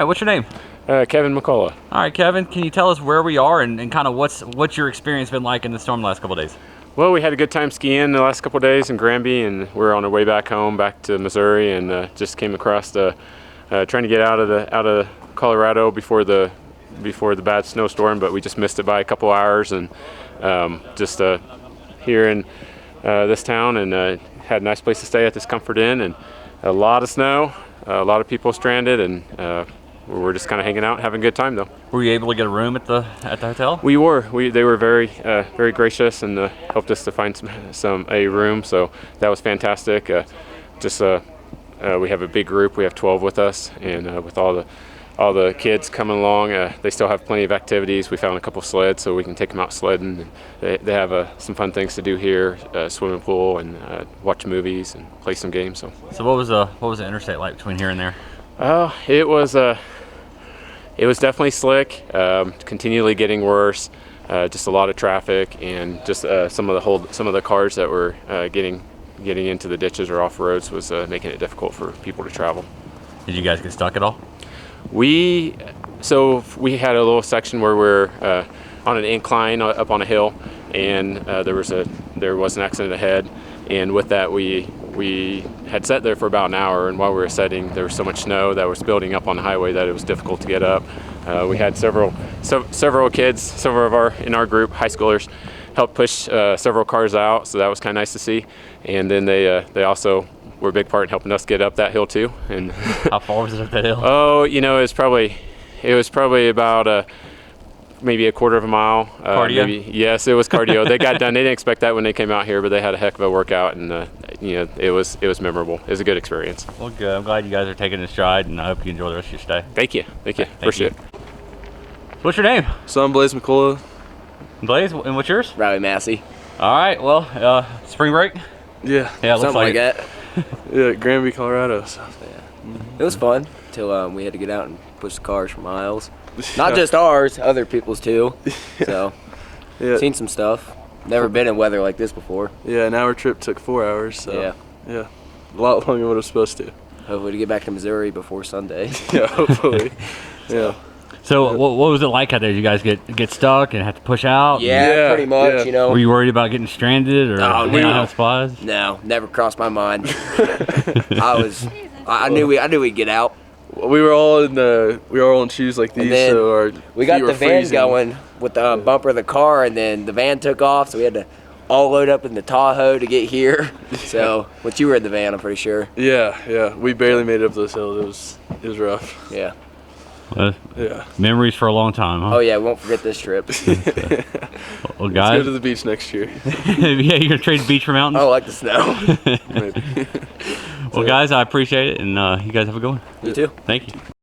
Hey, what's your name? Kevin McCullough. All right, Kevin, can you tell us where we are and kind of what's your experience been like in the storm the last couple of days? Well, we had a good time skiing the last couple of days in Granby, and we're on our way back home, back to Missouri, and just came across trying to get out of Colorado before the bad snowstorm, but we just missed it by a couple hours, and just here in this town, and had a nice place to stay at this Comfort Inn, and a lot of snow, a lot of people stranded, and we're just kind of hanging out, having a good time though. Were you able to get a room at the hotel? We were. They were very gracious and helped us to find a room. So that was fantastic. We have a big group. We have 12 with us, and with all the kids coming along, they still have plenty of activities. We found a couple sleds, so we can take them out sledding. And they have some fun things to do here: swimming pool and watch movies and play some games. So what was the interstate like between here and there? It was definitely slick, continually getting worse. Just a lot of traffic, and just some of the cars that were getting into the ditches or off roads was making it difficult for people to travel. Did you guys get stuck at all? We had a little section where we're on an incline up on a hill, and there was an accident ahead, and with that we had sat there for about an hour, and while we were sitting, there was so much snow that was building up on the highway that it was difficult to get up. We had several kids, in our group, high schoolers, help push several cars out, so that was kind of nice to see. And then they also were a big part in helping us get up that hill too. And how far was it up that hill? Oh, it was probably about maybe a quarter of a mile. Cardio? Yes, it was cardio. They got done. They didn't expect that when they came out here, but they had a heck of a workout, and it was memorable. It was a good experience. Well, good. I'm glad you guys are taking it in stride, and I hope you enjoy the rest of your stay. Thank you. Appreciate it. What's your name? So I'm Blaze McCullough. Blaze, and what's yours? Riley Massey. All right. Well, spring break? Yeah. Yeah, Something like that. Yeah, Granby, Colorado. So. Yeah. It was fun till we had to get out and push the cars for miles. Not just ours, other people's too. So, seen some stuff. Never been in weather like this before. Yeah, an hour trip took 4 hours. So yeah, a lot longer than what it was supposed to. Hopefully to get back to Missouri before Sunday. Yeah, hopefully. Yeah. So what was it like out there? Did you guys get stuck and have to push out? Yeah, pretty much. Yeah. Were you worried about getting stranded or hanging out supplies? No, never crossed my mind. I knew we'd get out. We were all in shoes like these, so we got the van going with the bumper of the car, and then the van took off, so we had to all load up in the Tahoe to get here. So, but you were in the van, I'm pretty sure. Yeah. We barely made it up those hills. It was rough. Yeah. Memories for a long time, huh? Oh yeah, we won't forget this trip. Well, guys, let's go to the beach next year. Yeah, you're gonna trade the beach for mountains. I like the snow. Maybe. Well, guys, I appreciate it, and you guys have a good one. You too. Thank you.